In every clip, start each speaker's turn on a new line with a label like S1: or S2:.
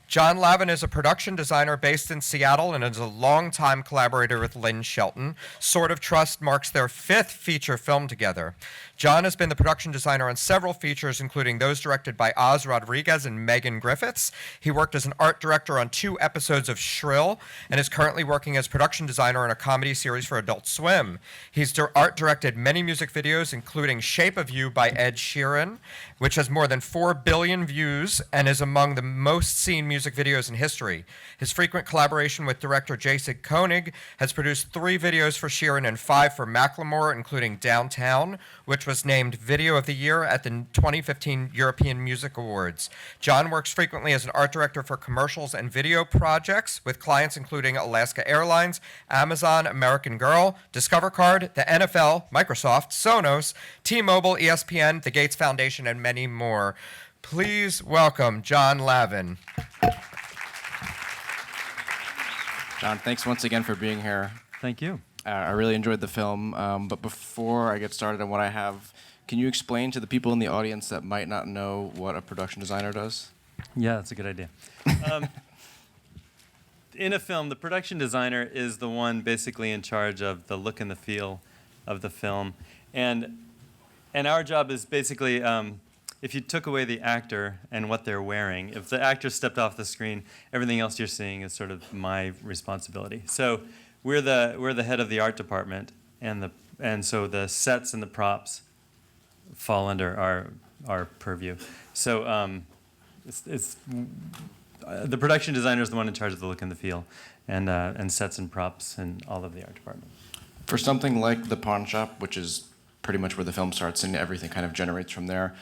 S1: John Lavin is a production designer based in Seattle and is a longtime collaborator with Lynn Shelton. Sword of Trust marks their 5th feature film together. John has been the production designer on several features, including those directed by Oz Rodriguez and Megan Griffiths. He worked as an art director on 2 episodes of Shrill and is currently working as production designer on a comedy series for Adult Swim. He's art directed many music videos, including Shape of You by Ed Sheeran, which has more than 4 billion views and is among the most seen music videos in history. His frequent collaboration with director Jason Koenig has produced 3 videos for Sheeran and 5 for Macklemore, including Downtown, which was named Video of the Year at the 2015 European Music Awards. John works frequently as an art director for commercials and video projects with clients including Alaska Airlines, Amazon, American Girl, Discover Card, the NFL, Microsoft, Sonos, T-Mobile, ESPN, the Gates Foundation, and many more. Please welcome John Lavin.
S2: John, thanks once again for being here.
S3: Thank you.
S2: I really enjoyed the film, but before I get started on what I have, can you explain to the people in the audience that might not know what a production designer does?
S3: Yeah, that's a good idea. In a film, the production designer is the one basically in charge of the look and the feel of the film. And our job is basically, if you took away the actor and what they're wearing, if the actor stepped off the screen, everything else you're seeing is sort of my responsibility. So we're the head of the art department, and so the sets and the props fall under our purview. So the production designer is the one in charge of the look and the feel, and sets and props and all of the art department.
S2: For something like The Pawn Shop, which is pretty much where the film starts and everything kind of generates from there,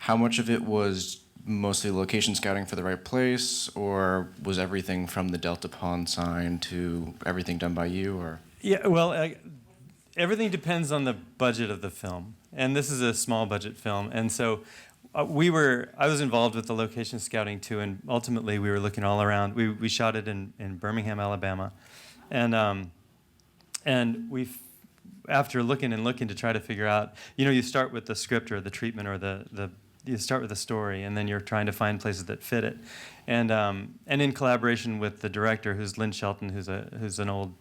S2: how much of it was mostly location scouting for the right place, or was everything from the Delta Pawn sign to everything done by you? Or
S3: Yeah, well, everything depends on the budget of the film, and this is a small budget film, and so I was involved with the location scouting too, and ultimately we were looking all around. We shot it in Birmingham, Alabama, and after looking to try to figure out, you start with the script or the treatment or you start with the story, and then you're trying to find places that fit it, and in collaboration with the director, who's Lynn Shelton, who's an old,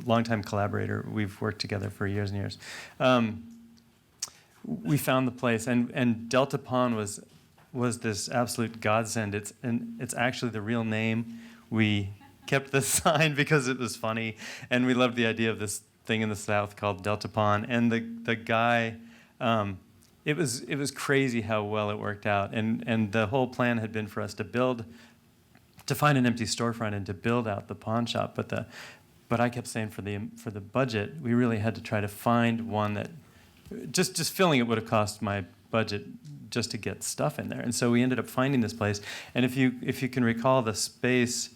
S3: longtime collaborator. We've worked together for years and years. We found the place, and Delta Pawn was this absolute godsend. It's actually the real name. We kept the sign because it was funny, and we loved the idea of this thing in the South called Delta Pawn. And the guy, it was crazy how well it worked out. And the whole plan had been for us to find an empty storefront and to build out the pawn shop. But I kept saying for the budget, we really had to try to find one that just filling it would have cost my budget just to get stuff in there. And so we ended up finding this place. And if you can recall the space,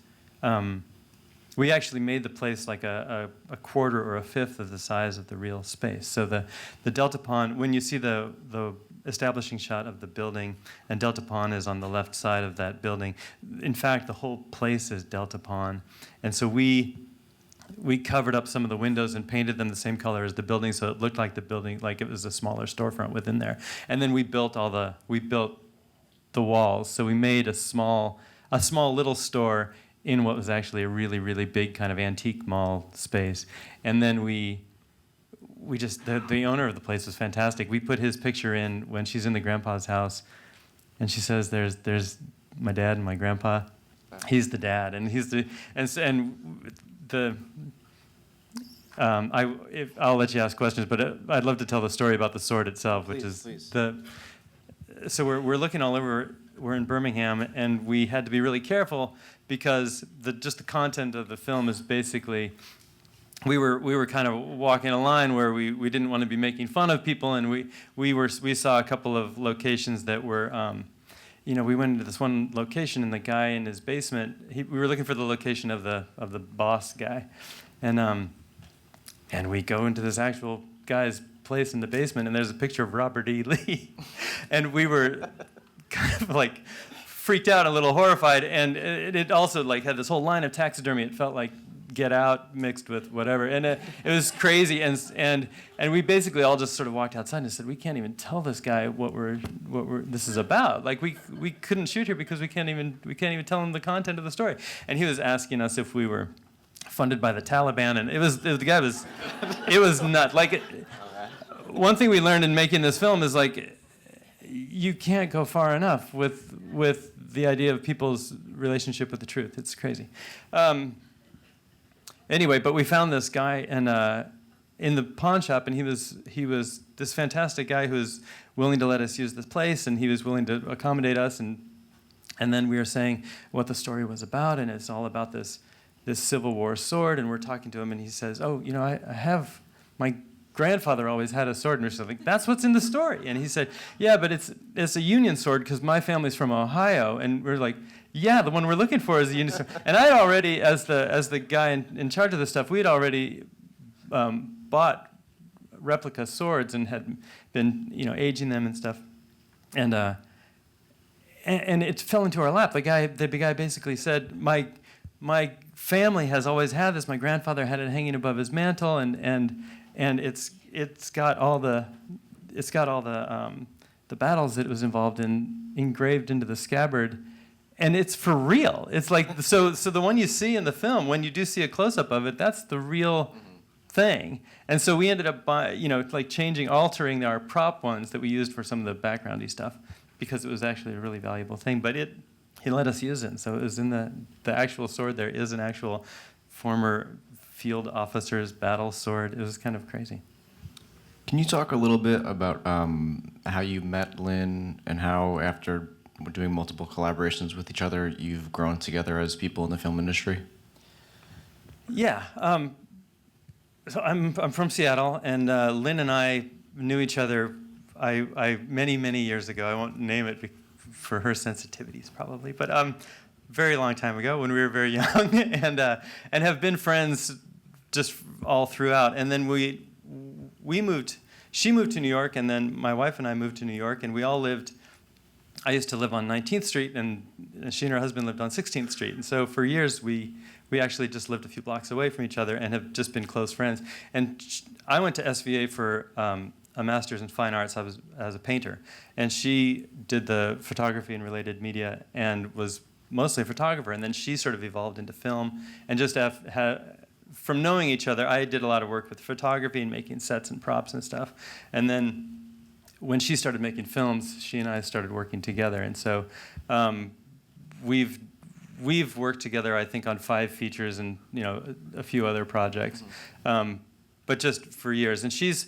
S3: we actually made the place like a quarter or a fifth of the size of the real space. So the Delta Pawn, when you see the establishing shot of the building, and Delta Pawn is on the left side of that building, in fact, the whole place is Delta Pawn. And so we covered up some of the windows and painted them the same color as the building, so it looked like the building, like it was a smaller storefront within there. And then we built the walls. So we made a small little store in what was actually a really, really big kind of antique mall space. And then we just, the owner of the place was fantastic. We put his picture in when she's in the grandpa's house, and she says, there's my dad and my grandpa. He's the dad, and I'll let you ask questions, but I'd love to tell the story about the sword itself, which is
S2: please.
S3: So we're looking all over. We're in Birmingham, and we had to be really careful because just the content of the film is basically we were kind of walking a line where we didn't want to be making fun of people, and we saw a couple of locations that were. We went into this one location, and the guy in his basement. We were looking for the location of the boss guy, and we go into this actual guy's place in the basement, and there's a picture of Robert E. Lee, and we were kind of freaked out, a little horrified, and it also had this whole line of taxidermy. It felt like Get Out mixed with whatever, and it was crazy. And we basically all just sort of walked outside and said, we can't even tell this guy what this is about. Like we couldn't shoot here because we can't even tell him the content of the story. And he was asking us if we were funded by the Taliban, and it was nuts. Like one thing we learned in making this film is like you can't go far enough with the idea of people's relationship with the truth. It's crazy. Anyway, but we found this guy in the pawn shop, and he was this fantastic guy who was willing to let us use this place, and he was willing to accommodate us, and then we were saying what the story was about, and it's all about this Civil War sword, and we're talking to him, and he says, oh, I have my grandfather always had a sword, and we're like, that's what's in the story. And he said, yeah, but it's a Union sword because my family's from Ohio. And we're like, yeah, the one we're looking for is a Union sword. And I already, as the guy in charge of this stuff, we had already bought replica swords and had been aging them and stuff. And it fell into our lap. The guy basically said, my family has always had this. My grandfather had it hanging above his mantle, and it's got all the battles it was involved in engraved into the scabbard, and it's for real. It's like so the one you see in the film, when you do see a close up of it, that's the real thing. And so we ended up altering our prop ones that we used for some of the backgroundy stuff because it was actually a really valuable thing. But he let us use it, and so it was in the actual sword. There is an actual former field officer's battle sword. It was kind of crazy.
S2: Can you talk a little bit about how you met Lynn and how, after doing multiple collaborations with each other, you've grown together as people in the film industry?
S3: Yeah. So I'm from Seattle, and Lynn and I knew each other many years ago. I won't name it for her sensitivities, probably, but very long time ago when we were very young, and have been friends just all throughout. And then we moved. She moved to New York, and then my wife and I moved to New York, and we all lived. I used to live on 19th Street, and she and her husband lived on 16th Street. And so for years we actually just lived a few blocks away from each other and have just been close friends. And I went to SVA for a master's in fine arts. I was as a painter, and she did the photography and related media and was mostly a photographer. And then she sort of evolved into film, and just from knowing each other, I did a lot of work with photography and making sets and props and stuff. And then when she started making films, she and I started working together. And so we've worked together, I think, on 5 features and a few other projects. But just for years. And she's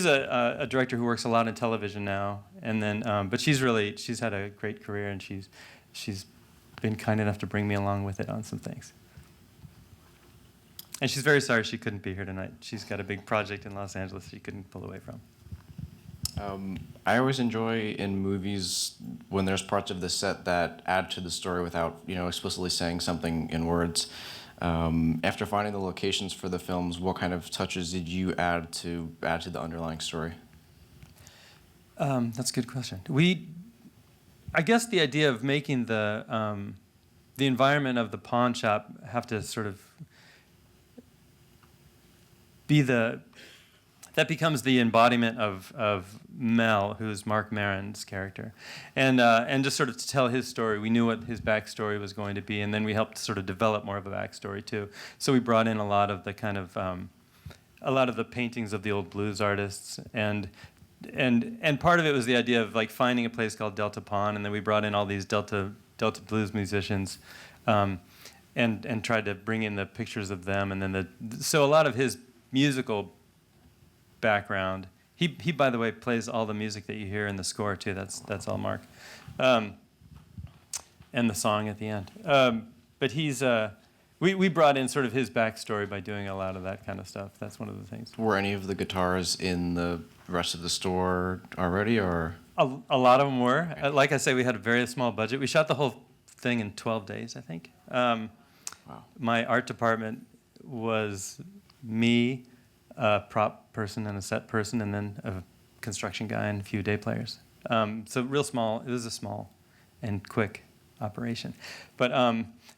S3: a director who works a lot in television now. And then, but she's had a great career, and she's been kind enough to bring me along with it on some things. And she's very sorry she couldn't be here tonight. She's got a big project in Los Angeles she couldn't pull away from.
S2: I always enjoy in movies when there's parts of the set that add to the story without explicitly saying something in words. After finding the locations for the films, what kind of touches did you add to the underlying story?
S3: That's a good question. I guess the idea of making the environment of the pawn shop have to sort of be that becomes the embodiment of Mel, who's Marc Maron's character, and just sort of to tell his story. We knew what his backstory was going to be, and then we helped sort of develop more of a backstory too. So we brought in a lot of the paintings of the old blues artists, and part of it was the idea of like finding a place called Delta Pawn, and then we brought in all these Delta blues musicians, and tried to bring in the pictures of them, and then so a lot of his musical background. He by the way plays all the music that you hear in the score too. That's all Marc, and the song at the end. But we brought in sort of his backstory by doing a lot of that kind of stuff. That's one of the things.
S2: Were any of the guitars in the rest of the store already, or?
S3: A lot of them were. Like I say, we had a very small budget. We shot the whole thing in 12 days, I think.
S2: Wow.
S3: My art department was me, a prop person and a set person, and then a construction guy and a few day players. So real small. It was a small and quick operation. But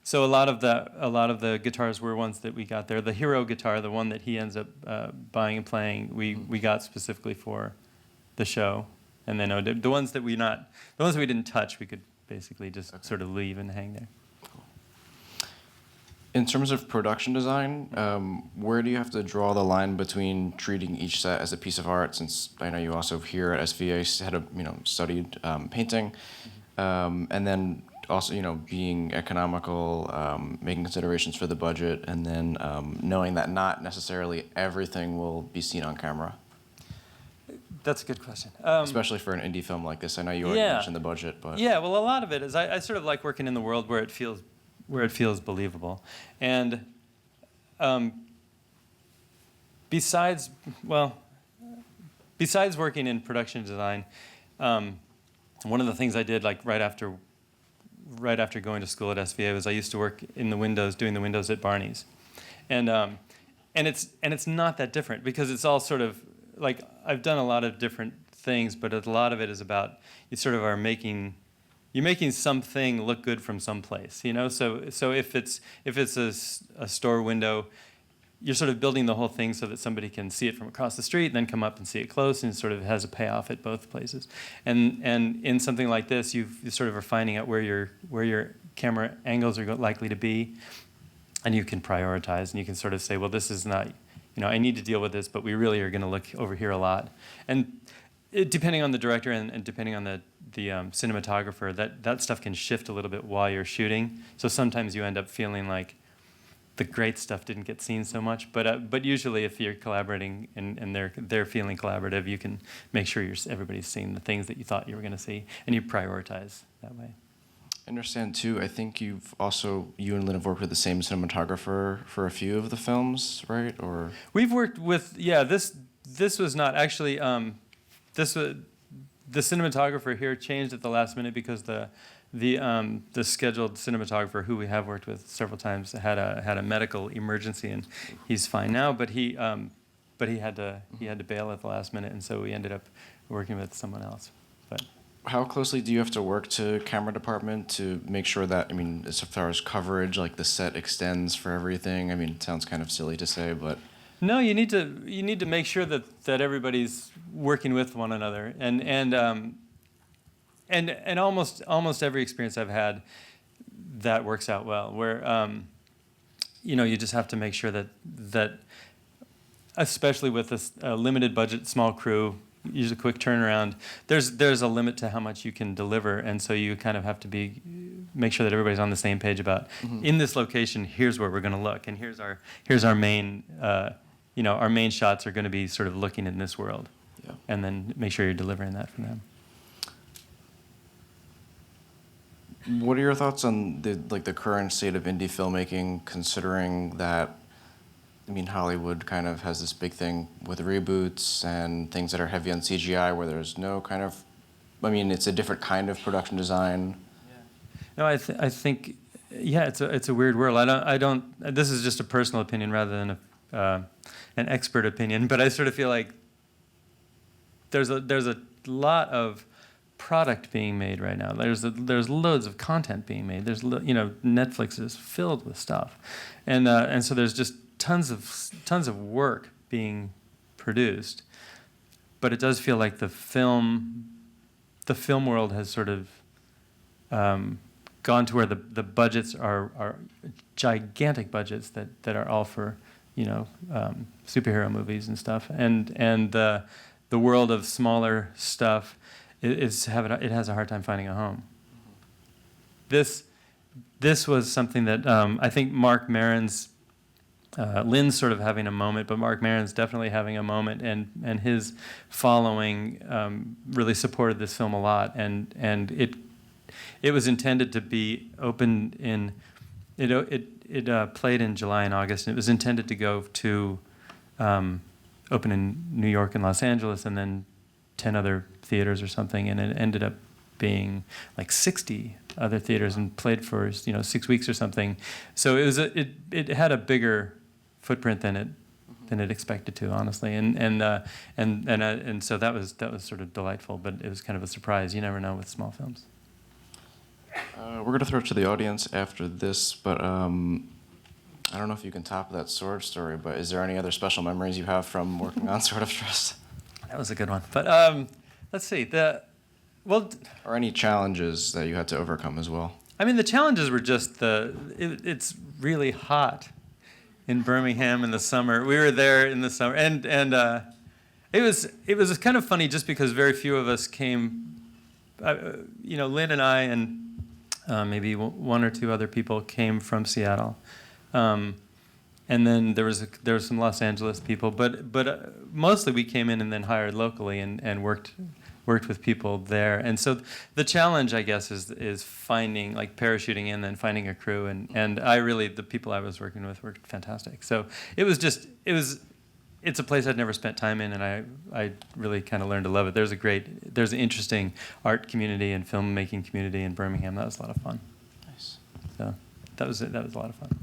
S3: so a lot of the guitars were ones that we got there. The hero guitar, the one that he ends up buying and playing, we got specifically for the show. And then the ones that we didn't touch, we could basically just sort of leave and hang there.
S2: In terms of production design, where do you have to draw the line between treating each set as a piece of art? Since I know you also here at SVA studied painting, and then also being economical, making considerations for the budget, and then knowing that not necessarily everything will be seen on camera.
S3: That's a good question.
S2: Especially for an indie film like this. I know you already mentioned the budget, but
S3: yeah, well, a lot of it is I sort of like working in the world where it feels believable, and besides working in production design, one of the things I did like right after going to school at SVA was I used to work in the windows, doing the windows at Barney's, and it's not that different because it's all sort of like I've done a lot of different things, but a lot of it is about you sort of are making something look good from someplace, So if it's a store window, you're sort of building the whole thing so that somebody can see it from across the street, and then come up and see it close, and it sort of has a payoff at both places. And in something like this, you sort of are finding out where your camera angles are likely to be, and you can prioritize, and you can sort of say, well, this is not, I need to deal with this, but we really are going to look over here a lot. And depending on the director and depending on the cinematographer, that stuff can shift a little bit while you're shooting. So sometimes you end up feeling like the great stuff didn't get seen so much. But usually, if you're collaborating and they're feeling collaborative, you can make sure everybody's seeing the things that you thought you were going to see, and you prioritize that way.
S2: I understand too. I think you and Lynn have worked with the same cinematographer for a few of the films, right? Or
S3: we've worked with This was not actually. This was the cinematographer here changed at the last minute because the scheduled cinematographer who we have worked with several times had a medical emergency, and he's fine now. But he had to bail at the last minute, and so we ended up working with someone else. But
S2: how closely do you have to work to camera department to make sure that, as far as coverage, like the set extends for everything? It sounds kind of silly to say, but
S3: no, you need to make sure that everybody's working with one another, and almost every experience I've had, that works out well. Where you just have to make sure that especially with a limited budget, small crew, use a quick turnaround. There's a limit to how much you can deliver, and so you kind of have to make sure that everybody's on the same page about in this location. Here's where we're going to look, and here's our main. Our main shots are going to be sort of looking in this world, and then make sure you're delivering that for them.
S2: What are your thoughts on the current state of indie filmmaking, considering that, Hollywood kind of has this big thing with reboots and things that are heavy on CGI, where there's no kind of, it's a different kind of production design.
S3: No, I think, it's a weird world. I don't. This is just a personal opinion rather than an expert opinion, but I sort of feel like there's a lot of product being made right now. There's loads of content being made. Netflix is filled with stuff, and so there's just tons of work being produced. But it does feel like the film world has sort of gone to where the budgets are gigantic budgets that are all for superhero movies and stuff, and the world of smaller stuff it has a hard time finding a home. This was something that I think Marc Maron's Lynn's sort of having a moment, but Marc Maron's definitely having a moment, and his following really supported this film a lot, and it was intended to be opened in it played in July and August, and it was intended to go to open in New York and Los Angeles, and then 10 other theaters or something, and it ended up being like 60 other theaters and played for 6 weeks or something. So it had a bigger footprint than it expected to, honestly, and so that was sort of delightful, but it was kind of a surprise. You never know with small films.
S2: We're going to throw it to the audience after this, but I don't know if you can top that sword story, but is there any other special memories you have from working on Sword of Trust?
S3: That was a good one. But let's see.
S2: Or any challenges that you had to overcome as well?
S3: I mean, the challenges were just it's really hot in Birmingham in the summer. We were there in the summer, and it was kind of funny just because very few of us came. Lynn and I and maybe one or two other people came from Seattle, and then there was some Los Angeles people, but mostly we came in and then hired locally and worked with people there. And so the challenge, I guess, is finding, like, parachuting in and finding a crew. And the people I was working with were fantastic. So it's a place I'd never spent time in, and I really kind of learned to love it. There's an interesting art community and filmmaking community in Birmingham. That was a lot of fun.
S2: Nice.
S3: So that was a lot of fun.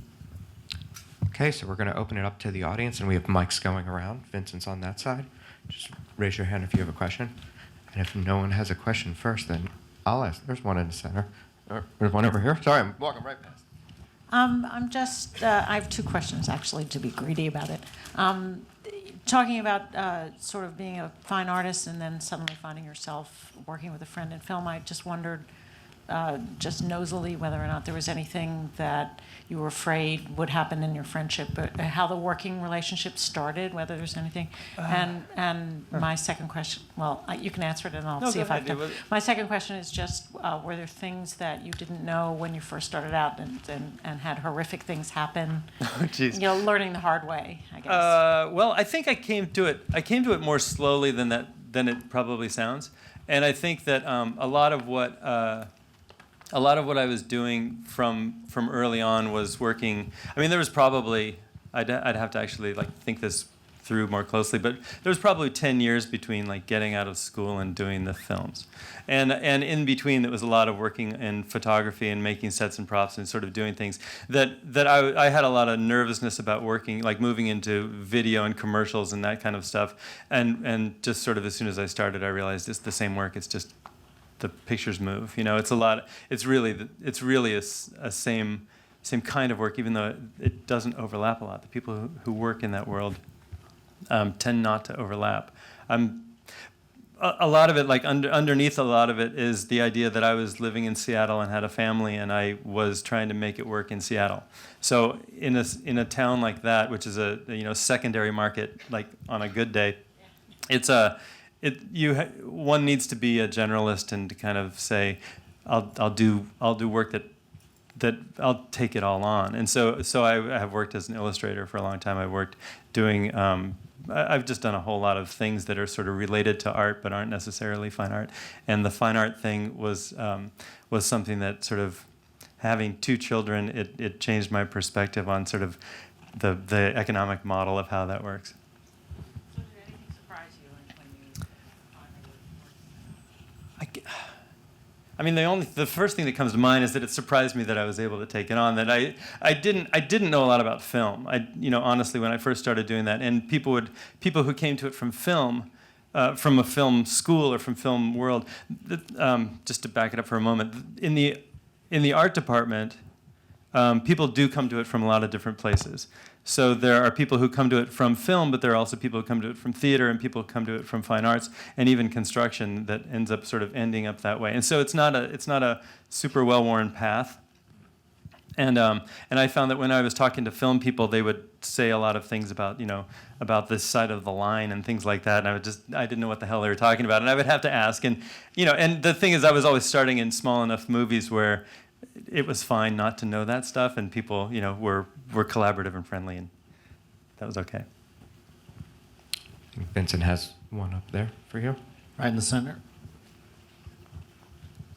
S1: Okay, so we're going to open it up to the audience, and we have mics going around. Vincent's on that side. Just raise your hand if you have a question. And if no one has a question first, then I'll ask. There's one in the center. There's one over here. Sorry, I'm walking right past.
S4: I have two questions, actually, to be greedy about it. Talking about sort of being a fine artist and then suddenly finding yourself working with a friend in film, I just wondered, just nosily, whether or not there was anything that you were afraid would happen in your friendship, but how the working relationship started, whether there's anything. And my second question, well, you can answer it and I'll see if I can. My second question is just, were there things that you didn't know when you first started out and had horrific things happen?
S3: Oh, geez.
S4: Learning the hard way, I guess.
S3: Well, I think I came to it more slowly than it probably sounds. And I think that a lot of what I was doing from early on was working. I mean, there was probably, I'd have to actually think this through more closely, but there was probably 10 years between getting out of school and doing the films, and in between it was a lot of working in photography and making sets and props and sort of doing things that I had a lot of nervousness about working, moving into video and commercials and that kind of stuff, and just sort of as soon as I started, I realized it's the same work. It's just the pictures move. It's a lot. It's really a same kind of work, even though it doesn't overlap a lot. The people who work in that world tend not to overlap. A lot of it, underneath a lot of it, is the idea that I was living in Seattle and had a family, and I was trying to make it work in Seattle. So in a town like that, which is a secondary market, on a good day, one needs to be a generalist and to kind of say, I'll do work that I'll take it all on. And so I have worked as an illustrator for a long time. I've worked doing. I've just done a whole lot of things that are sort of related to art but aren't necessarily fine art. And the fine art thing was something that sort of, having two children, it changed my perspective on sort of the economic model of how that works.
S4: So did anything surprise you when you finally were
S3: I mean, the first thing that comes to mind is that it surprised me that I was able to take it on. That I didn't know a lot about film. Honestly, when I first started doing that, and people who came to it from film, from a film school or from film world, just to back it up for a moment, in the art department, people do come to it from a lot of different places. So there are people who come to it from film, but there are also people who come to it from theater, and people who come to it from fine arts, and even construction that ends up sort of ending up that way. And so it's not a super well-worn path. And I found that when I was talking to film people, they would say a lot of things about this side of the line and things like that, and I didn't know what the hell they were talking about, and I would have to ask. And and the thing is, I was always starting in small enough movies where it was fine not to know that stuff, and people, were collaborative and friendly, and that was okay.
S1: I think Vincent has one up there for you.
S5: Right in the center.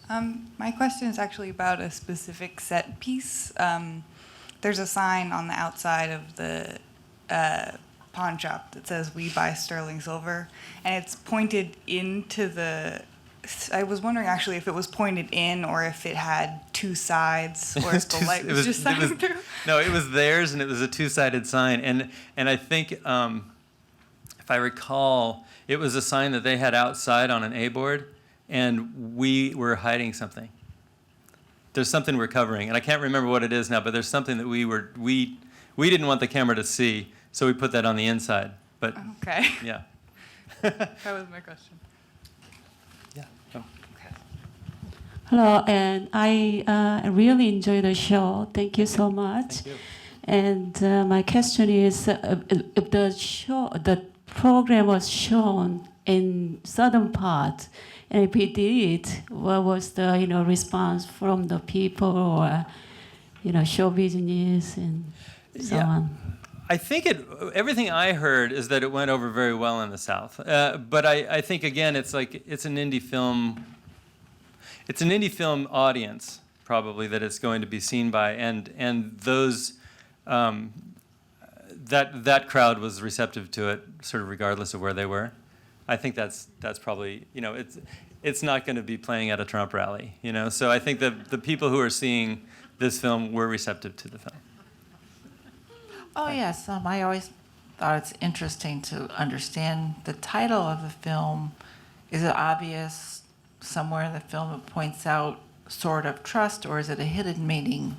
S6: My question is actually about a specific set piece. There's a sign on the outside of the pawn shop that says, "We buy sterling silver," and it's pointed into the... I was wondering actually if it was pointed in or if it had two sides, or if the light was just shining through.
S3: No, it was theirs, and it was a two-sided sign. And I think, if I recall, it was a sign that they had outside on an A-board, and we were hiding something. there's something we're covering, and I can't remember what it is now, but there's something that we didn't want the camera to see, so we put that on the inside. But
S6: Okay.
S3: yeah,
S6: That was my question.
S3: yeah. Oh.
S5: Hello, and I really enjoyed the show. Thank you so much.
S3: Thank you.
S5: And my question is, if the program was shown in southern part, and if it did, what was the response from the people or show business and so
S3: Yeah.
S5: on?
S3: I think everything I heard is that it went over very well in the South. But I think again, it's an indie film. It's an indie film audience probably that it's going to be seen by, and those that crowd was receptive to it, sort of regardless of where they were. I think that's probably it's not going to be playing at a Trump rally, So I think the people who are seeing this film were receptive to the film.
S7: Oh, yes. I always thought it's interesting to understand the title of the film. Is it obvious somewhere in the film it points out Sword of Trust, or is it a hidden meaning?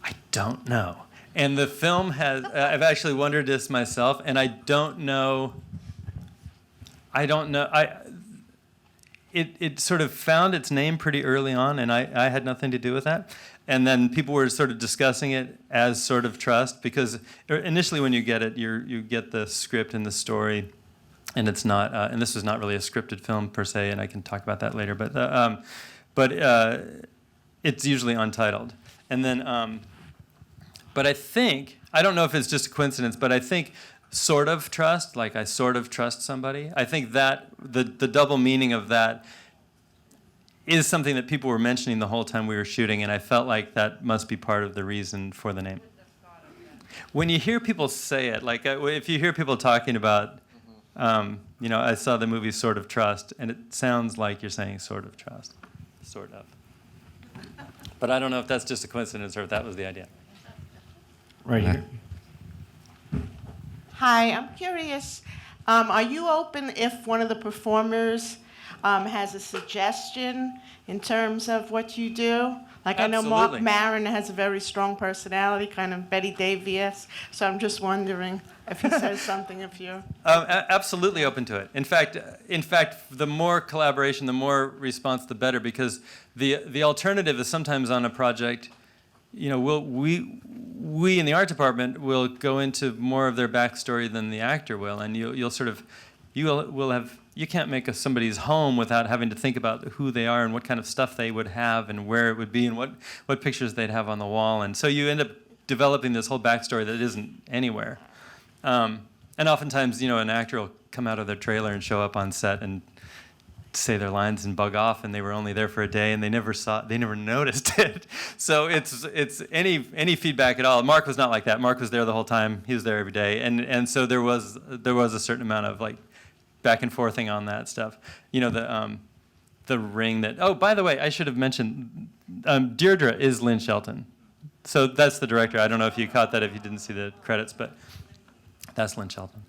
S3: I don't know. And the film has, I've actually wondered this myself, and I don't know. It sort of found its name pretty early on, and I had nothing to do with that. And then people were sort of discussing it as Sword of Trust, because initially when you get it, you get the script and the story, and it's not. And this was not really a scripted film per se, and I can talk about that later. But it's usually untitled. And then, but I don't know if it's just a coincidence, but I think sort of trust, like I sort of trust somebody. I think that the double meaning of that is something that people were mentioning the whole time we were shooting, and I felt like that must be part of the reason for the name. When you hear people say it, like if you hear people talking about, I saw the movie Sort of Trust, and it sounds like you're saying sort of trust, sort of. But I don't know if that's just a coincidence or if that was the idea.
S2: Right here.
S8: Hi, I'm curious. Are you open if one of the performers has a suggestion in terms of what you do? Like I know
S3: Absolutely.
S8: Maron has a very strong personality, kind of Betty Davis. So I'm just wondering if he says something, if you.
S3: Absolutely open to it. In fact, the more collaboration, the more response, the better. Because the alternative is sometimes on a project, we in the art department will go into more of their backstory than the actor will, and you can't make somebody's home without having to think about who they are and what kind of stuff they would have and where it would be and what pictures they'd have on the wall, and so you end up developing this whole backstory that isn't anywhere. And oftentimes, an actor will come out of their trailer and show up on set and say their lines and bug off, and they were only there for a day and they never noticed it. So it's any feedback at all. Marc was not like that. Marc was there the whole time. He was there every day, and so there was a certain amount of like back and forthing on that stuff. The ring that. Oh, by the way, I should have mentioned Deirdre is Lynn Shelton. So that's the director. I don't know if you caught that if you didn't see the credits, but that's Lynn Shelton.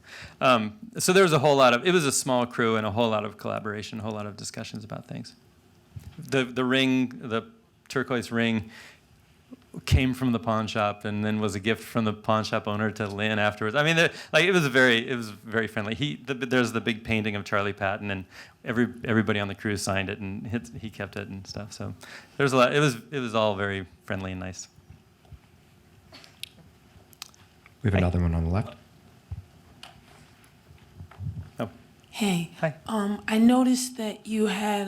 S3: So there was it was a small crew and a whole lot of collaboration, a whole lot of discussions about things. The ring, the turquoise ring, came from the pawn shop and then was a gift from the pawn shop owner to Lynn afterwards. I mean, it was very friendly. There's the big painting of Charlie Patton, and everybody on the crew signed it, and he kept it and stuff. So there's a lot. It was all very friendly and nice.
S1: We have another one on the left.
S3: Oh,
S9: Hey,
S3: hi.
S9: I noticed that you had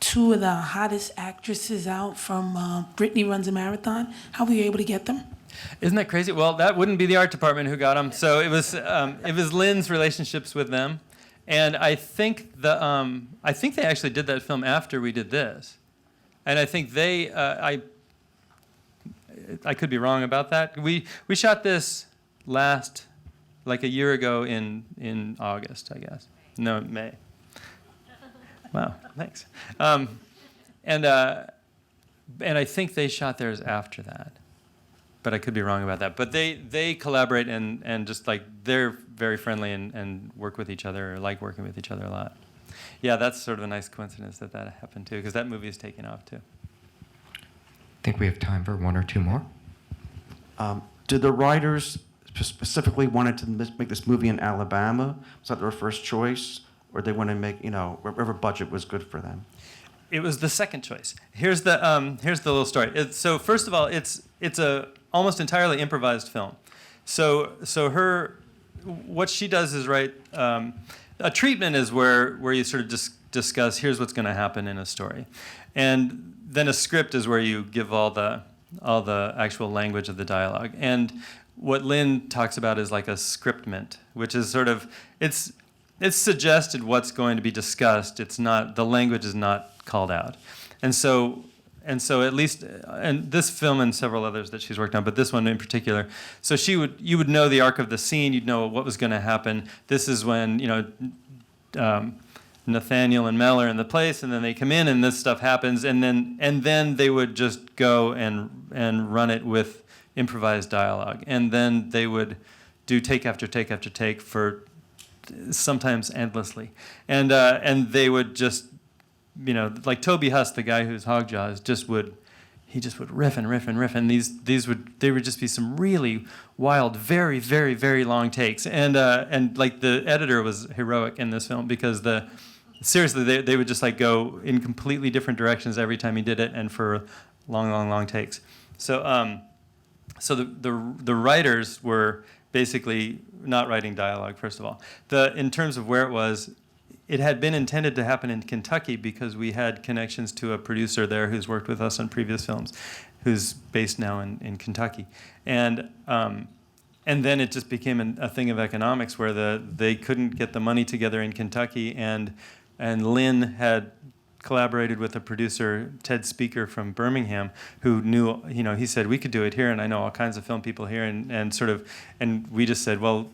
S9: two of the hottest actresses out from Brittany Runs a Marathon. How were you able to get them?
S3: Isn't that crazy? Well, that wouldn't be the art department who got them. So it was Lynn's relationships with them, and I think they actually did that film after we did this, and I think I could be wrong about that. We shot this like a year ago in August, I guess. No, May. Wow, thanks. And I think they shot theirs after that, but I could be wrong about that. But they collaborate and just like they're very friendly and work with each other or like working with each other a lot. Yeah, that's sort of a nice coincidence that happened too, because that movie is taking off too.
S1: think we have time for one or two more.
S10: Did the writers specifically wanted to make this movie in Alabama? Was that their first choice? Or they want to make, wherever budget was good for them?
S3: It was the second choice. Here's the little story. So first of all, it's a almost entirely improvised film. So what she does is write a treatment is where you sort of discuss here's what's going to happen in a story, and then a script is where you give all the actual language of the dialogue. And what Lynn talks about is like a scriptment, which is sort of it's suggested what's going to be discussed. It's not, the language is not called out. And so at least, and this film and several others that she's worked on, but this one in particular, so you would know the arc of the scene, you'd know what was going to happen. This is when, Nathaniel and Mel are in the place, and then they come in and this stuff happens, and then they would just go and run it with improvised dialogue. And then they would do take after take after take for sometimes endlessly. And they would just, like Toby Huss, the guy who's Hogjaw, just would riff and riff and riff, and they would just be some really wild, very, very, very long takes. And like the editor was heroic in this film because seriously, they would just like go in completely different directions every time he did it, and for long, long, long takes. So the writers were basically not writing dialogue, first of all. In terms of where it had been intended to happen in Kentucky because we had connections to a producer there who's worked with us on previous films, who's based now in Kentucky. And then it just became a thing of economics where they couldn't get the money together in Kentucky, and Lynn had collaborated with a producer, Ted Speaker from Birmingham, who knew, he said, we could do it here, and I know all kinds of film people here, and we just said, well,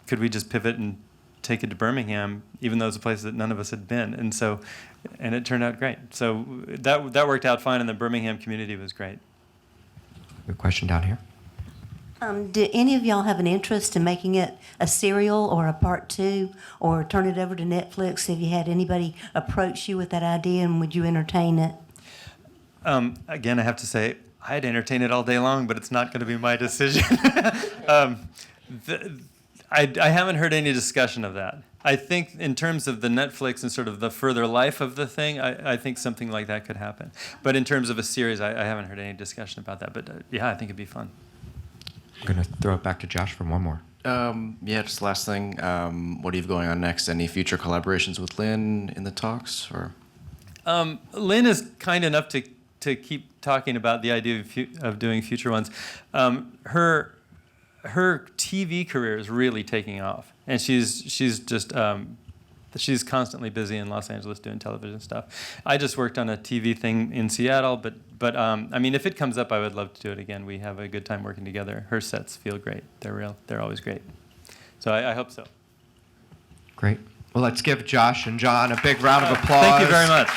S3: could we just pivot and take it to Birmingham, even though it's a place that none of us had been, and it turned out great. So that worked out fine, and the Birmingham community was great.
S1: A question down here.
S11: Do any of y'all have an interest in making it a serial or a part 2 or turn it over to Netflix? Have you had anybody approach you with that idea, and would you entertain it?
S3: Again, I have to say, I'd entertain it all day long, but it's not going to be my decision. I haven't heard any discussion of that. I think in terms of the Netflix and sort of the further life of the thing, I think something like that could happen. But in terms of a series, I haven't heard any discussion about that. But yeah, I think it'd be fun.
S1: I'm going to throw it back to Josh for one more.
S2: Just last thing. What do you have going on next? Any future collaborations with Lynn in the talks? Or
S3: Lynn is kind enough to keep talking about the idea of doing future ones. Her TV career is really taking off, and she's just she's constantly busy in Los Angeles doing television stuff. I just worked on a TV thing in Seattle, but I mean, if it comes up, I would love to do it again. We have a good time working together. Her sets feel great. They're always great. So I hope so.
S1: Great. Well, let's give Josh and John a big round of applause.
S3: Thank you very much.